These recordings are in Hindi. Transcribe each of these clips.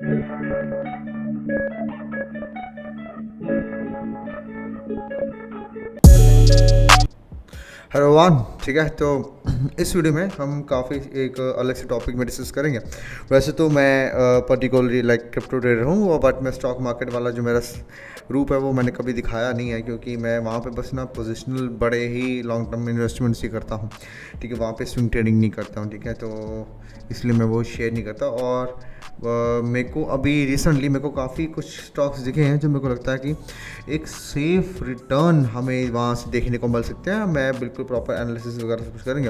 Hello one. ठीक है, तो इस वीडियो में हम काफ़ी एक अलग से टॉपिक में डिस्कस करेंगे। वैसे तो मैं पर्टिकुलरली लाइक क्रिप्टो ट्रेडर हूँ, बट मैं स्टॉक मार्केट वाला जो मेरा रूप है वो मैंने कभी दिखाया नहीं है, क्योंकि मैं वहाँ पे बस ना पोजिशनल बड़े ही लॉन्ग टर्म इन्वेस्टमेंट्स ही करता हूँ। ठीक है, वहाँ पे स्विंग ट्रेडिंग नहीं करता हूँ। ठीक है, तो इसलिए मैं वो शेयर नहीं करता। और मेरे को अभी रिसेंटली मेरे को काफ़ी कुछ स्टॉक्स दिखे हैं जो मेरे को लगता है कि एक सेफ रिटर्न हमें वहाँ से देखने को मिल सकते हैं। मैं बिल्कुल प्रॉपर एनालिसिस वगैरह सब कुछ करेंगे।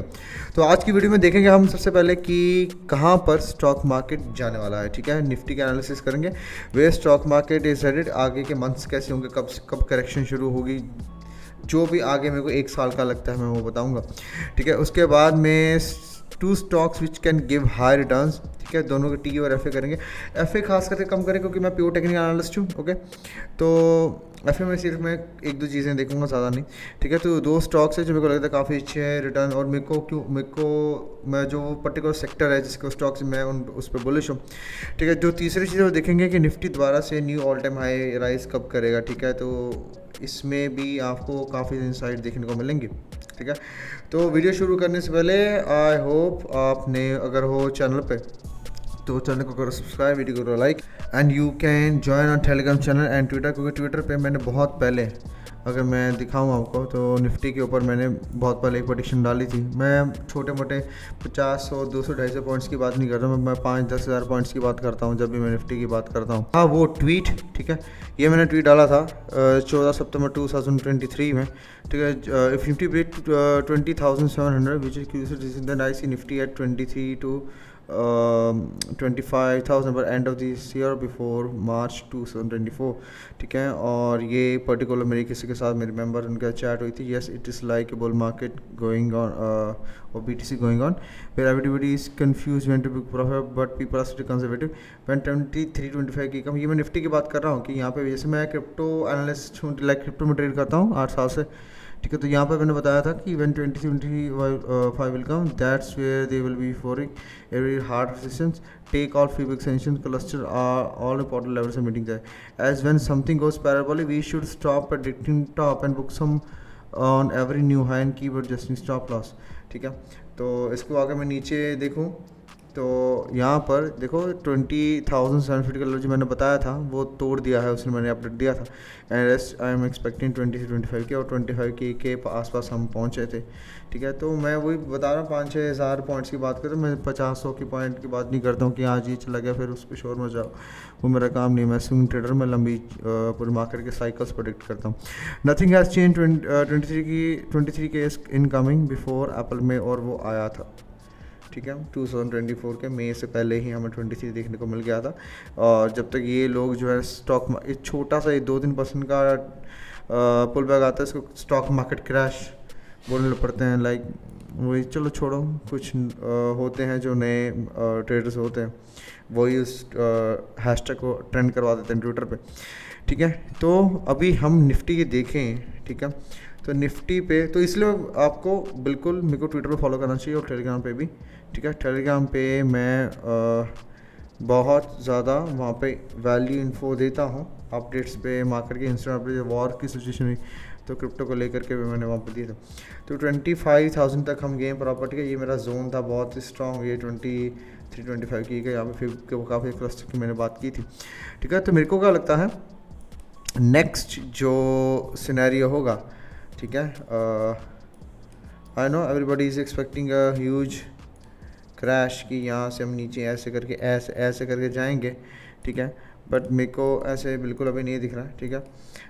तो आज की वीडियो में देखेंगे हम सबसे पहले कि कहाँ पर स्टॉक मार्केट जाने वाला है। ठीक है, निफ्टी का एनालिसिस करेंगे, वे स्टॉक मार्केट इज हेडेड, आगे के मंथ्स कैसे होंगे, कब कब करेक्शन शुरू होगी, जो भी आगे मेरे को एक साल का लगता है मैं वो बताऊंगा। ठीक है, उसके बाद में two stocks which can give high returns. ठीक है, दोनों के टी और एफ ए करेंगे। एफ ए खास करके कम करें क्योंकि मैं प्योर टेक्निकल एनालिस्ट हूँ। ओके, तो एफ ए में सिर्फ मैं एक दो चीज़ें देखूंगा, ज़्यादा नहीं। ठीक है, तो दो स्टॉक्स है जो मेरे को लगता है काफ़ी अच्छे हैं रिटर्न, और मेरे को मैं जो पर्टिकुलर सेक्टर है जिसको स्टॉक्स मैं उस पर बुलिश हूँ। ठीक है, जो तीसरी चीज़ वो देखेंगे कि निफ्टी दोबारा से knew all time high rise कब करेगा। ठीक है, तो इसमें भी आपको काफ़ी इंसाइट देखने को मिलेंगी। ठीक है, तो वीडियो शुरू करने से पहले आई होप आपने अगर हो चैनल पे तो चैनल को करो सब्सक्राइब, वीडियो करो like, and you can join on Telegram channel and Twitter, क्योंकि ट्विटर पे मैंने बहुत पहले, अगर मैं दिखाऊँ आपको तो निफ्टी के ऊपर मैंने बहुत पहले एक प्रेडिक्शन डाली थी। मैं छोटे मोटे 50, 100, 200, 250 पॉइंट्स की बात नहीं कर रहा, मैं 5-10 हज़ार पॉइंट्स की बात करता हूँ जब भी मैं निफ्टी की बात करता हूँ। हाँ, वो ट्वीट, ठीक है, ये मैंने ट्वीट डाला था 14 सितंबर 2023 में। ठीक है, if Nifty break 20,700 which is then I see Nifty at 23 to 25,000 पर end of this year before March 2024। ठीक है, और ये पर्टिकुलर मेरी किसी के साथ मेरे मेंबर उनका चैट हुई थी। Yes, it is like a bull market going on और BTC going on where everybody is confuse when to be profit but people are still conservative when 23-25 की कम। ये मैं निफ्टी की बात कर रहा हूँ कि यहाँ पे जैसे मैं क्रिप्टो एनालिस्ट हूँ, लाइक क्रिप्टो में ट्रेड करता हूँ 8 साल से। ठीक है, तो यहाँ पर मैंने बताया था कि when 2025 will come, that's where they will be following every hard resistance, take all few extensions, cluster are all important levels of meeting there. As when something goes parabolic, we should stop predicting top and book some on every new high and keep adjusting stop loss. ठीक है, तो इसको आगे मैं नीचे देखूँ तो यहाँ पर देखो 20,750 का लेवल जो मैंने बताया था वो तोड़ दिया है उसने, मैंने अपडेट दिया था। And rest I am expecting 20 से 25 के, और 25 के आसपास हम पहुँचे थे। ठीक है, तो मैं वही बता रहा हूँ 5-6 हज़ार पॉइंट्स की बात करूँ, मैं 50-100 की पॉइंट की बात नहीं करता हूँ कि आज ये चला गया फिर उस पर शोर मचाओ, वो मेरा काम नहीं है। मैं स्विंग ट्रेडर में लंबी पूरी मार्केट के साइकिल्स प्रोडिक्ट करता हूँ। नथिंग हैज़ चेंज 23 के इनकमिंग बिफोर एप्पल में, और वो आया था। ठीक है, 2024 के मई से पहले ही हमें 23 देखने को मिल गया था। और जब तक ये लोग जो है स्टॉक एक छोटा सा 2-3% का पुल बैक आता है, इसको स्टॉक मार्केट क्रैश बोलने पड़ते हैं। लाइक वही, चलो छोड़ो, कुछ होते हैं जो नए ट्रेडर्स होते हैं, वही उस हैशटैग को ट्रेंड करवा देते हैं ट्विटर पे। ठीक है, तो अभी हम निफ्टी के देखें। ठीक है, तो निफ्टी पे तो इसलिए आपको बिल्कुल मेरे को ट्विटर पे फॉलो करना चाहिए और टेलीग्राम पे भी। ठीक है, टेलीग्राम पे मैं बहुत ज़्यादा वहाँ पे वैल्यू इन्फो देता हूँ अपडेट्स पे, मार्केट के इंस्टेंट अपडेट, वॉर की सिचुएशन हुई तो क्रिप्टो को लेकर के भी मैंने वहाँ पे दिया था। तो 25,000 तक हम गए प्रॉपर। ठीक है, ये मेरा जोन था बहुत स्ट्रॉन्ग, ये 23-25 की यहाँ पे फिर काफ़ी क्लस्टर की मैंने बात की थी। ठीक है, तो मेरे को क्या लगता है नेक्स्ट जो सिनेरियो होगा, ठीक है, I know everybody is expecting a huge crash कि यहाँ से हम नीचे ऐसे करके जाएंगे। ठीक है, बट मेरे को ऐसे बिल्कुल अभी नहीं दिख रहा है। ठीक है,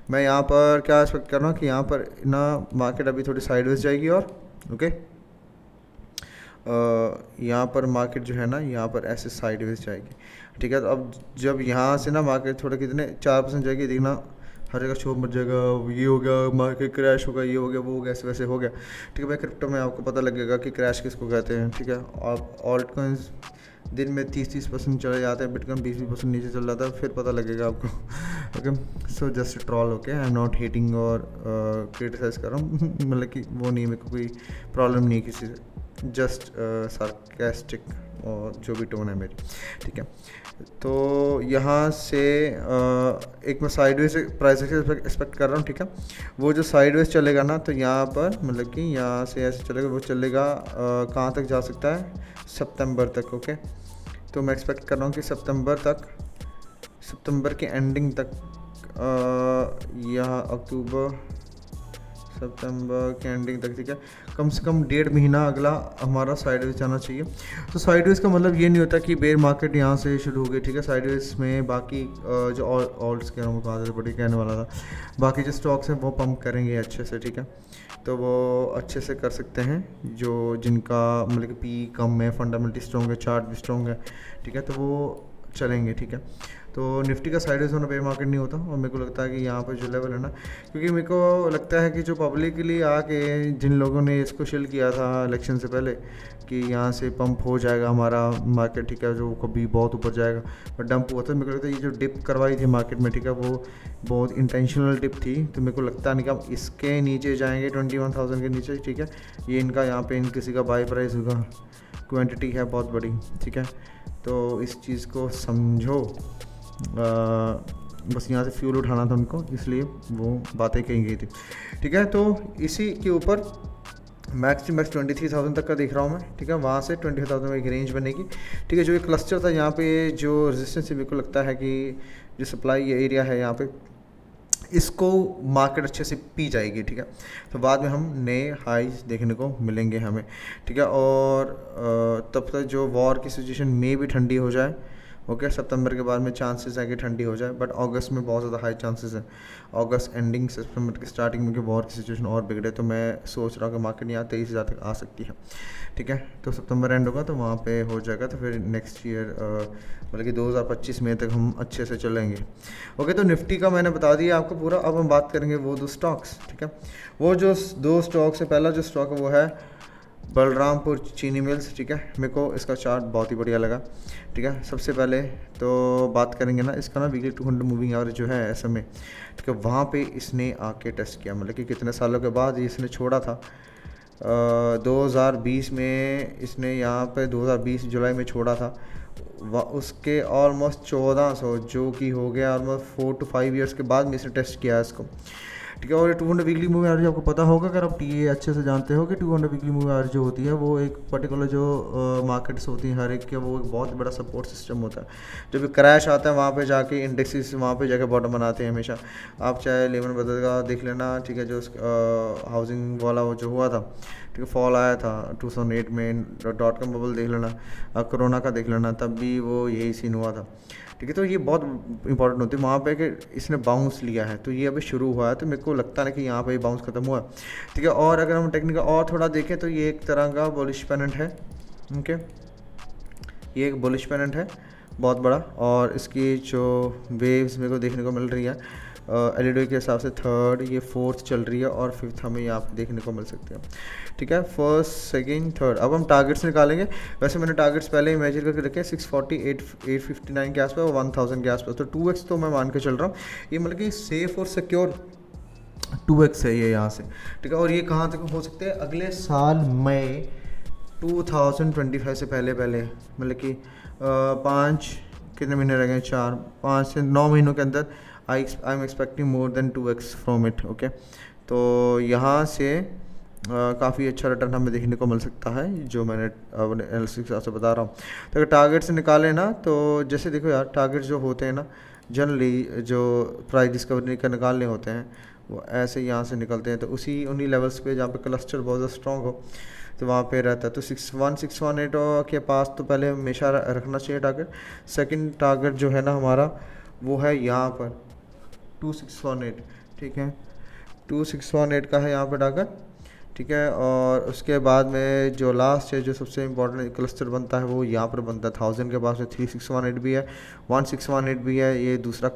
मैं यहाँ पर क्या एक्सपेक्ट कर रहा हूँ कि यहाँ पर ना मार्केट अभी थोड़ी साइडवेज जाएगी, और ओके यहाँ पर मार्केट जो है ना यहाँ पर ऐसे साइडवेज जाएगी। ठीक है, तो अब जब यहाँ से ना मार्केट थोड़ा कितने 4% जाएगी, देखना हर जगह शो मच जाएगा, ये हो गया मार्केट क्रैश होगा, ये हो गया, वो हो गया, ऐसे वैसे हो गया। ठीक है भाई, क्रिप्टो में आपको पता लगेगा कि क्रैश किसको कहते हैं। ठीक है, और ऑल्ट कॉइन्स दिन में 30% चले जाते हैं, बिटकॉइन 20% नीचे चल जाता है, फिर पता लगेगा आपको। Okay, so just troll. Okay, I am not hating और क्रिटिसाइज कर रहा हूँ मतलब कि वो नहीं, मेरे को कोई प्रॉब्लम नहीं है किसी से। जस्ट सार्केस्टिक और जो भी टोन है मेरी, ठीक है। तो यहाँ से एक मैं साइडवेज प्राइस एक्सपेक्ट कर रहा हूँ, ठीक है। वो जो साइडवेज चलेगा ना, तो यहाँ पर मतलब कि यहाँ से ऐसे चलेगा, वो चलेगा कहाँ तक जा सकता है, सितंबर तक, ओके। तो मैं एक्सपेक्ट कर रहा हूँ कि सितंबर के एंडिंग तक यहाँ अक्टूबर सितंबर के एंडिंग तक, ठीक है, कम से कम 1.5 महीना अगला हमारा साइडवेज जाना चाहिए। तो साइडवेज का मतलब ये नहीं होता कि बेयर मार्केट यहाँ से शुरू हो गई, ठीक है। साइडवेज में बाकी जो ऑल्ट्स कह रहा हूँ, कहा बड़ी कहने वाला था, बाकी जो स्टॉक्स हैं वो पंप करेंगे अच्छे से, ठीक है। तो वो अच्छे से कर सकते हैं जो जिनका मतलब कि पी कम है, फंडामेंटली स्ट्रॉन्ग है, चार्ट भी स्ट्रॉन्ग है, ठीक है, तो वो चलेंगे, ठीक है। तो निफ्टी का साइडवेज होना बेयर मार्केट नहीं होता, और मेरे को लगता है कि यहाँ पर जो लेवल है ना, क्योंकि मेरे को लगता है कि जो पब्लिकली आके जिन लोगों ने इसको शिल किया था इलेक्शन से पहले कि यहाँ से पंप हो जाएगा हमारा मार्केट, ठीक है, जो कभी बहुत ऊपर जाएगा, बट डंप हुआ था। मेरे को लगता है ये जो डिप करवाई थी मार्केट में, ठीक है, वो बहुत इंटेंशनल डिप थी। तो मेरे को लगता नहीं कि हम इसके नीचे जाएंगे 21,000 के नीचे, ठीक है। ये इनका यहाँ पे इन किसी का बाई प्राइस होगा, क्वान्टिटी है बहुत बड़ी, ठीक है। तो इस चीज़ को समझो, बस यहाँ से फ्यूल उठाना था उनको, इसलिए वो बातें कही गई थी, ठीक है। तो इसी के ऊपर मैक्स टू मैक्स 23,000 तक का देख रहा हूँ मैं, ठीक है। वहाँ से 20,000 में एक रेंज बनेगी, ठीक है। जो एक क्लस्टर था यहाँ पे, जो रेजिस्टेंस मेरे को लगता है कि जो सप्लाई एरिया है यहाँ पे, इसको मार्केट अच्छे से पी जाएगी, ठीक है। तो बाद में हम नए हाईज देखने को मिलेंगे हमें, ठीक है। और तब तक जो वॉर की सिचुएशन में भी ठंडी हो जाए, ओके। सितंबर के बाद में चांसेस है कि ठंडी हो जाए, बट अगस्त में बहुत ज़्यादा हाई चांसेस है, अगस्त एंडिंग सितंबर की स्टार्टिंग में कि वॉर की सिचुएशन और बिगड़े। तो मैं सोच रहा हूँ कि मार्केट यहाँ 23,000 तक आ सकती है, ठीक है। तो सितंबर एंड होगा तो वहाँ पे हो जाएगा, तो फिर नेक्स्ट ईयर मतलब कि 2025 में तक हम अच्छे से चलेंगे, ओके। तो निफ्टी का मैंने बता दिया आपको पूरा। अब हम बात करेंगे वो 2 स्टॉक्स, ठीक है। वो जो 2 स्टॉक्स है, पहला जो स्टॉक है वो है बलरामपुर चीनी मिल्स, ठीक है। मेरे को इसका चार्ट बहुत ही बढ़िया लगा, ठीक है। सबसे पहले तो बात करेंगे ना इसका ना, वीकली 200 मूविंग एवरेज जो है SMA, ठीक है, वहाँ पे इसने आके टेस्ट किया, मतलब कि कितने सालों के बाद इसने छोड़ा था। 2020 में इसने यहाँ पे 2020 जुलाई में छोड़ा था, उसके ऑलमोस्ट 1400 जो कि हो गया ऑलमोस्ट 4 to 5 ईयर्स के बाद में इसने टेस्ट किया है इसको, ठीक है। और ये 200 वीकली मूविंग एवरेज आपको पता होगा, अगर आप टी अच्छे से जानते हो कि 200 वीकली मूविंग एवरेज जो होती है वो एक पर्टिकुलर जो मार्केट्स होती हैं हर एक के, वो एक बहुत बड़ा सपोर्ट सिस्टम होता है। जब क्रैश आता है वहाँ पे जाके इंडेक्सेस वहाँ पे जाके बॉटम बनाते हैं हमेशा। आप चाहे लेमन ब्रदर्स का देख लेना, ठीक है, जो हाउसिंग वाला वो जो हुआ था, ठीक है, फॉल आया था 2008 में, .com बबल देख लेना, कोरोना का देख लेना, तब भी वो यही सीन हुआ था, ठीक है। तो ये बहुत इंपॉर्टेंट होती है वहाँ पे कि इसने बाउंस लिया है, तो ये अभी शुरू हुआ है, तो मेरे को लगता है कि यहाँ पे बाउंस खत्म हुआ, ठीक है। और अगर हम टेक्निकल और थोड़ा देखें तो ये एक तरह का बुलिश पेनेंट है, ओके। ये एक बुलिश पेनेंट है बहुत बड़ा, और इसकी जो वेव्स मेरे को देखने को मिल रही है एलईडी के हिसाब से 3rd, ये 4th चल रही है, और 5th हमें यहाँ पे देखने को मिल सकती है, ठीक है। 1st, 2nd, 3rd। अब हम टारगेट्स निकालेंगे। वैसे मैंने टारगेट्स पहले ही मेजर करके रखे, 640, 859 के आसपास, 1000 के आसपास। तो 2x तो मैं मान के चल रहा हूँ, ये मतलब कि सेफ और सिक्योर 2x है ये यहाँ से, ठीक है। और ये कहाँ तक हो सकते हैं, अगले साल मई 2025 से पहले मतलब कि 5 कितने महीने रह गए, 5 से 9 महीनों के अंदर I am expecting more than 2x from it, okay. तो यहाँ से काफ़ी अच्छा रिटर्न हमें देखने को मिल सकता है, जो मैंने एनालिसिस के हिसाब से बता रहा हूँ। तो अगर टारगेट से निकालें ना, तो जैसे देखो यार, टारगेट जो होते हैं ना जनरली जो प्राइस डिस्कवरी का निकालने होते हैं, वो ऐसे यहाँ से निकलते हैं, तो उन्हीं लेवल्स पे जहाँ पे क्लस्टर बहुत ज़्यादा स्ट्रॉन्ग हो तो वहाँ पे रहता है। तो 61618 के पास तो पहले हमेशा रखना चाहिए टारगेट। सेकंड टारगेट जो है ना हमारा, वो है यहाँ पर 2618, ठीक है, 2618 का है यहाँ पे टारगेट, ठीक है। और उसके बाद में जो लास्ट है, जो सबसे इम्पोर्टेंट क्लस्टर बनता है, वो यहाँ पर बनता है 1000 के पास में। 3618 भी है, 1618 भी है, ये दूसरा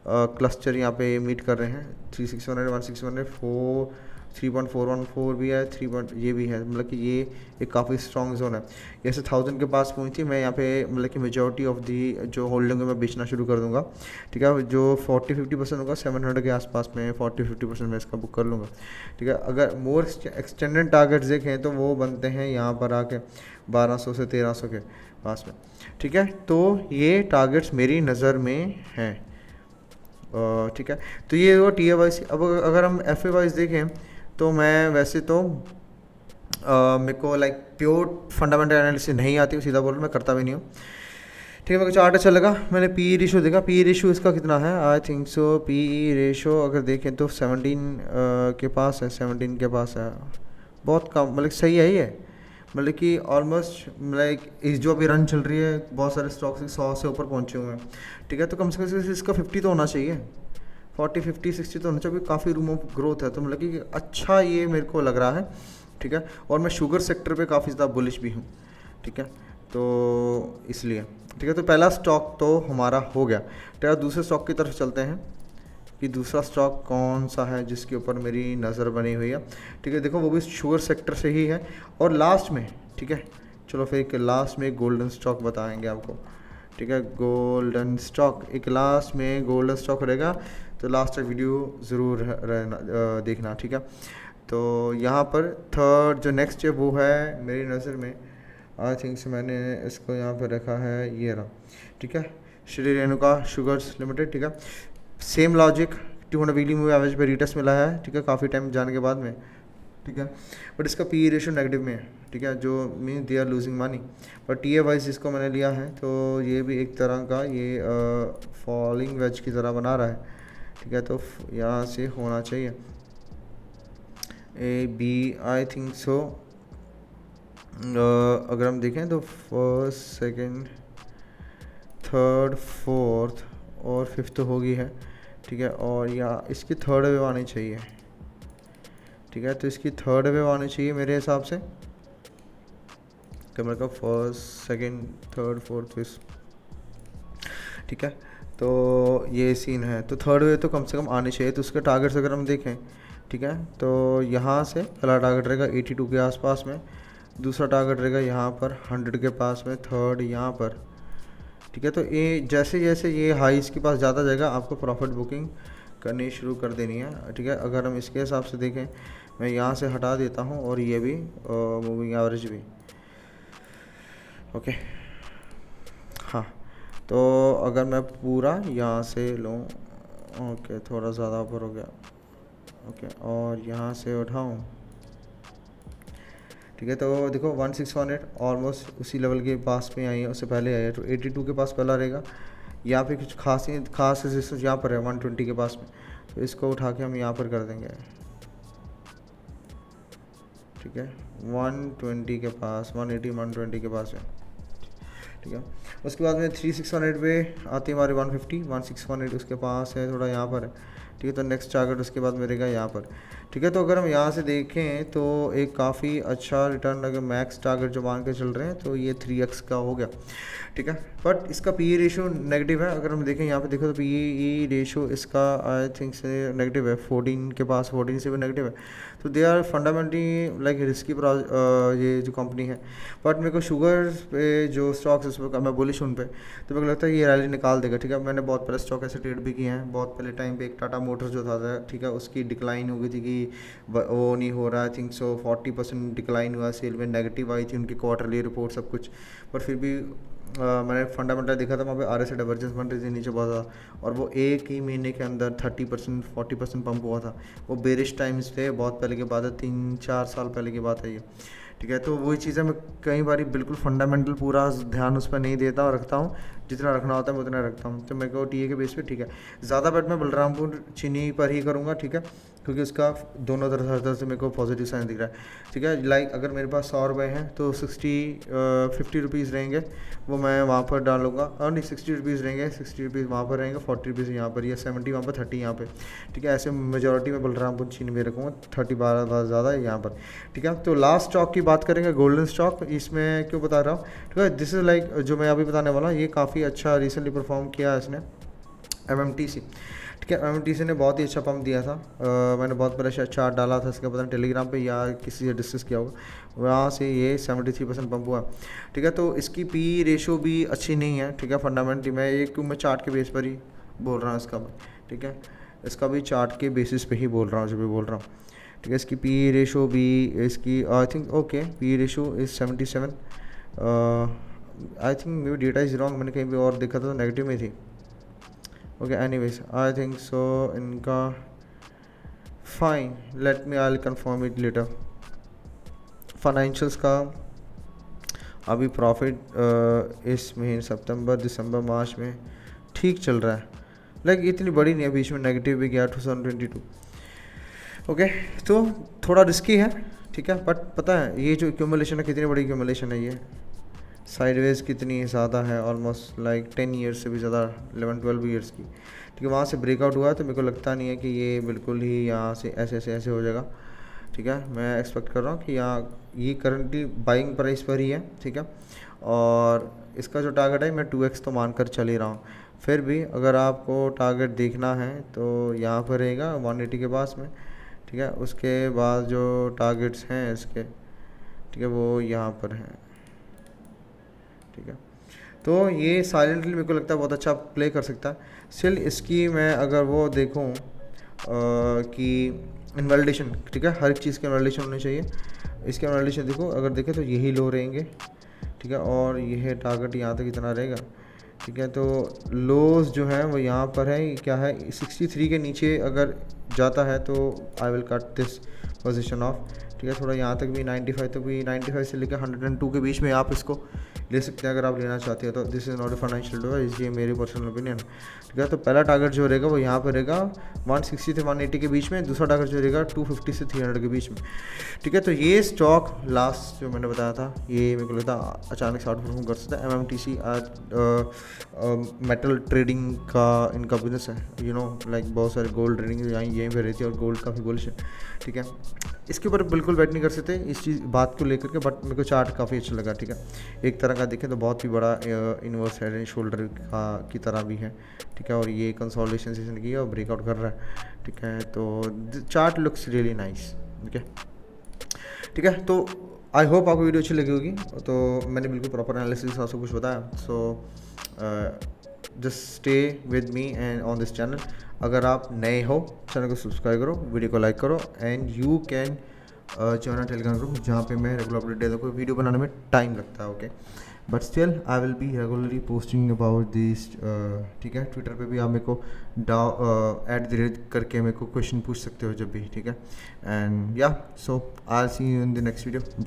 क्लस्टर यहाँ पे मीट कर रहे हैं। 3618, 1618, 3.414 भी है, ये भी है, मतलब कि ये एक काफ़ी स्ट्रॉन्ग जोन है। जैसे 1000 के पास पहुंची मैं यहाँ पे मतलब कि मेजॉरिटी ऑफ दी जो होल्डिंग है मैं बेचना शुरू कर दूंगा, ठीक है। जो 40-50% होगा 700 के आसपास में 40-50% मैं इसका बुक कर लूँगा, ठीक है। अगर मोर एक्सटेंडेड टारगेट्स देखें तो वो बनते हैं यहाँ पर आके 1200 से 1300 के पास में, ठीक है। तो ये टारगेट्स मेरी नज़र में हैं, ठीक है। तो ये वो टी ए वाइज। अब अगर हम एफ ए वाइज देखें तो मैं वैसे तो मेरे को लाइक प्योर फंडामेंटल एनालिसिस नहीं आती, सीधा बोल मैं करता भी नहीं हूँ, ठीक है। मेरे को चार्ट अच्छा लगा, मैंने पी ई रेशो देखा, पी ई रेशो इसका कितना है, आई थिंक सो पी ई रेशो अगर देखें तो 17 के पास है, 17 के पास है, बहुत कम, मतलब सही है ये, मतलब कि ऑलमोस्ट लाइक इस जो अभी रन चल रही है बहुत सारे स्टॉक्स 100 से ऊपर पहुंचे हुए हैं, ठीक है। तो कम से कम इसका 50 तो होना चाहिए, 40, 50, 60 तो होना चाहिए, काफ़ी रूम ऑफ ग्रोथ है, तो मतलब कि अच्छा ये मेरे को लग रहा है, ठीक है। और मैं शुगर सेक्टर पे काफ़ी ज़्यादा बुलिश भी हूँ, ठीक है, तो इसलिए, ठीक है। तो पहला स्टॉक तो हमारा हो गया, ठीक है। दूसरे स्टॉक की तरफ चलते हैं कि दूसरा स्टॉक कौन सा है जिसके ऊपर मेरी नज़र बनी हुई है, ठीक है। देखो वो भी शुगर सेक्टर से ही है, और लास्ट में, ठीक है, चलो फिर एक लास्ट में एक गोल्डन स्टॉक बताएंगे आपको, ठीक है। गोल्डन स्टॉक एक लास्ट में गोल्डन स्टॉक रहेगा, तो लास्ट तक वीडियो ज़रूर रहना देखना, ठीक है। तो यहाँ पर थर्ड जो नेक्स्ट है वो है मेरी नज़र में, आई थिंक मैंने इसको यहाँ पर रखा है, ये रहा, ठीक है, श्री रेणुका शुगर्स लिमिटेड, ठीक है। Same logic, 200 weekly move average पे रिटेस्ट मिला है, ठीक है, काफ़ी टाइम जाने के बाद में, ठीक है। बट इसका पी ई रेशो नेगेटिव में है, ठीक है, जो mean they are losing money. But T A wise इसको मैंने लिया है, तो ये भी एक तरह का ये फॉलिंग वेज की तरह बना रहा है, ठीक है। तो यहाँ से होना चाहिए ए बी, आई थिंक सो। अगर हम देखें तो फर्स्ट, सेकंड, थर्ड, फोर्थ और फिफ्थ तो होगी है, ठीक है। और या इसकी थर्ड वेव आनी चाहिए, ठीक है। तो इसकी थर्ड वेव आनी चाहिए मेरे हिसाब से, कैमरे का first, second, third, fourth, fifth, ठीक है। तो ये सीन है, तो थर्ड वेव तो कम से कम आनी चाहिए। तो उसके टारगेट्स अगर हम देखें, ठीक है, तो यहाँ से पहला टारगेट रहेगा 82 के आसपास में, दूसरा टारगेट रहेगा यहाँ पर 100 के पास में, थर्ड यहाँ पर, ठीक है। तो ये जैसे जैसे ये हाईस के पास ज़्यादा जाएगा आपको प्रॉफिट बुकिंग करनी शुरू कर देनी है, ठीक है। अगर हम इसके हिसाब से देखें, मैं यहाँ से हटा देता हूँ और ये भी मूविंग एवरेज भी, ओके, हाँ। तो अगर मैं पूरा यहाँ से लूँ, ओके, थोड़ा ज़्यादा ऊपर हो गया, ओके, और यहाँ से उठाऊँ, ठीक है। तो देखो 1618 ऑलमोस्ट उसी लेवल के पास में आई है, उससे पहले आई है, तो 82 के पास पहला रहेगा। यहाँ पे कुछ खास रेजिस्टेंस यहाँ पर है 120 के पास में, तो इसको उठा के हम यहाँ पर कर देंगे, ठीक है, 120 के पास, 180, 120 के पास है, ठीक है। उसके बाद में 3618 पे आती है हमारे 150, 1618 उसके पास है, थोड़ा यहाँ पर है, ठीक है। तो नेक्स्ट टारगेट उसके बाद मिलेगा यहाँ पर, ठीक है। तो अगर हम यहाँ से देखें तो एक काफ़ी अच्छा रिटर्न, अगर मैक्स टारगेट जो मान के चल रहे हैं तो ये 3x का हो गया, ठीक है। बट इसका पी ई रेशो नेगेटिव है, अगर हम देखें यहाँ पे देखो तो पी ई रेशो इसका आई थिंक से नेगेटिव है, 14 के पास, 14 से भी नेगेटिव है। तो they are fundamentally like risky ये जो कंपनी है। बट मेरे को शुगर पे जो स्टॉक्स उस पर मैं बुलिश उन पे, तो मेरे को लगता है ये रैली निकाल देगा, ठीक है। मैंने बहुत पहले स्टॉक ऐसे ट्रेड भी किए हैं, बहुत पहले टाइम पे एक टाटा मोटर्स जो था, ठीक है, उसकी डिक्लाइन हो गई थी कि वो नहीं हो रहा, आई थिंक सो 40% डिक्लाइन हुआ सेल में, नेगेटिव आई थी उनकी क्वार्टरली रिपोर्ट सब कुछ, पर फिर भी मैंने फंडामेंटल देखा था वहाँ पे आर एस डाइवर्जेंस बन रही थी नीचे बहुत ज़्यादा, और वो एक ही महीने के अंदर 30%, 40% पंप हुआ था। वो बेरिश टाइम्स थे, बहुत पहले की बात है, 3-4 साल पहले की बात है ये, ठीक है। तो वही चीज़ें मैं कई बार बिल्कुल फंडामेंटल पूरा ध्यान उस पर नहीं देता और रखता हूँ, जितना रखना होता है मैं उतना रखता हूँ। तो मेरे को टी ए के बेस पे, ठीक है, ज़्यादा बेट मैं बलरामपुर चीनी पर ही करूँगा, ठीक है, क्योंकि उसका दोनों तरह से मेरे को पॉजिटिव साइन दिख रहा है, ठीक है। लाइक अगर मेरे पास 100 रुपये हैं तो 50 रुपीज़ रहेंगे, वो मैं वहाँ पर डालूंगा, और नहीं 60 रुपीज़ रहेंगे, 60 रुपीज़ वहाँ पर रहेंगे, 40 रुपीज़ यहाँ पर, या 70 वहाँ पर, 30 यहाँ पे, ठीक है। ऐसे मेजोरिटी में बलरामपुर चीनी में रखूँगा, 30 12 ज़्यादा है यहाँ पर, ठीक है। तो लास्ट स्टॉक की बात करेंगे, गोल्डन स्टॉक। इसमें क्यों बता रहा हूँ, ठीक है, दिस इज़ लाइक जो मैं अभी बताने वाला, ये काफ़ी अच्छा रिसेंटली परफॉर्म किया है इसने, MMTC, ठीक है। MMTC ने बहुत ही अच्छा पंप दिया था। मैंने बहुत बड़ा शायद चार्ट डाला था इसका, पता नहीं टेलीग्राम पे या किसी से डिस्कस किया होगा, वहाँ से ये 73% पंप हुआ, ठीक है। तो इसकी पी रेशो भी अच्छी नहीं है, ठीक है। फंडामेंटली मैं चार्ट के बेस पर ही बोल रहा हूँ इसका, ठीक है। इसका भी चार्ट के बेसिस पे ही बोल रहा हूँ, जो भी बोल रहा हूँ, ठीक है। इसकी पी रेशो भी इसकी I think okay, P ratio is 77। I think may be data is wrong, मैंने कहीं भी और देखा था तो नेगेटिव में थी। Okay anyways I think so इनका fine, let me I will confirm it later. Financials का अभी प्रॉफिट इस महीने सितंबर दिसंबर मार्च में ठीक चल रहा है, लाइक इतनी बड़ी नहीं है, बीच में नेगेटिव भी गया 2022। ओके तो थोड़ा रिस्की है, ठीक है। बट पता है ये जो एक्यूमुलेशन है कितनी बड़ी एक्यूमुलेशन है, ये साइडवेज कितनी ज़्यादा है, ऑलमोस्ट लाइक 10 ईयर्स से भी ज़्यादा, 11-12 ईयर्स की, ठीक है। वहाँ से ब्रेकआउट हुआ तो मेरे को लगता नहीं है कि ये बिल्कुल ही यहाँ से ऐसे हो जाएगा, ठीक है। मैं एक्सपेक्ट कर रहा हूँ कि यहाँ ये करंटली बाइंग प्राइस पर ही है, ठीक है। और इसका जो टारगेट है मैं 2x तो मान कर चल ही रहा हूँ। फिर भी अगर आपको टारगेट देखना है तो यहाँ पर रहेगा 180 के पास में, ठीक है। उसके बाद जो टारगेट्स हैं इसके, ठीक है, वो यहाँ पर हैं, ठीक है। तो ये साइलेंटली मेरे को लगता है बहुत अच्छा प्ले कर सकता है। स्टिल इसकी मैं अगर वो देखूँ कि इनवैलिडेशन, ठीक है, हर एक चीज़ की इनवैलिडेशन होनी चाहिए। इसके इनवैलिडेशन देखो, अगर देखें तो यही लो रहेंगे, ठीक है। और यह टारगेट यहाँ तक कितना रहेगा, ठीक है। तो लोज जो है वो यहाँ पर है, क्या है 63 के नीचे अगर जाता है तो I will cut this position of, ठीक है। थोड़ा यहाँ तक भी 95 तक भी, 95 से लेकर 102 के बीच में आप इसको ले सकते हैं अगर आप लेना चाहते हो तो। This is not a financial advice, ये मेरी पर्सनल ओपिनियन, ठीक है। तो पहला टारगेट जो रहेगा वो यहाँ पर रहेगा 160 से 180 के बीच में, दूसरा टारगेट जो रहेगा 250 से 300 के बीच में, ठीक है। तो ये स्टॉक लास्ट जो मैंने बताया था ये मेरे को लगता है अचानक से आउट परफॉर्म कर सकता है। MMTC मेटल ट्रेडिंग का इनका बिजनेस है, यू नो, लाइक बहुत सारे गोल्ड ट्रेडिंग यहीं पर रहती है और गोल्ड काफ़ी बुलिश है, ठीक है। इसके ऊपर बिल्कुल बैट नहीं कर सकते इस चीज़ बात को लेकर के, बट मेरे को चार्ट काफ़ी अच्छा लगा, ठीक है। एक तरह का देखें तो बहुत ही बड़ा इनवर्स हेड एंड शोल्डर का की तरह भी है, ठीक है। और ये कंसोलिडेशन सेशन की है और ब्रेकआउट कर रहा है, ठीक है। तो चार्ट लुक्स रियली नाइस, ठीक है। तो आई होप आपको वीडियो अच्छी लगी होगी। तो मैंने बिल्कुल प्रॉपर एनालिसिस के सब कुछ बताया। So just stay with me and on this channel. अगर आप नए हो चैनल को सब्सक्राइब करो, वीडियो को लाइक करो and you can join Telegram group जहाँ पे मैं रेगुलर अपडेट देता हूँ। कोई वीडियो बनाने में टाइम लगता है, okay, but still I will be regularly posting about this, ठीक है। ट्विटर पे भी आप मेरे को @ करके मेरे को क्वेश्चन पूछ सकते हो जब भी, ठीक है। एंड या so I see you in the next video, bye.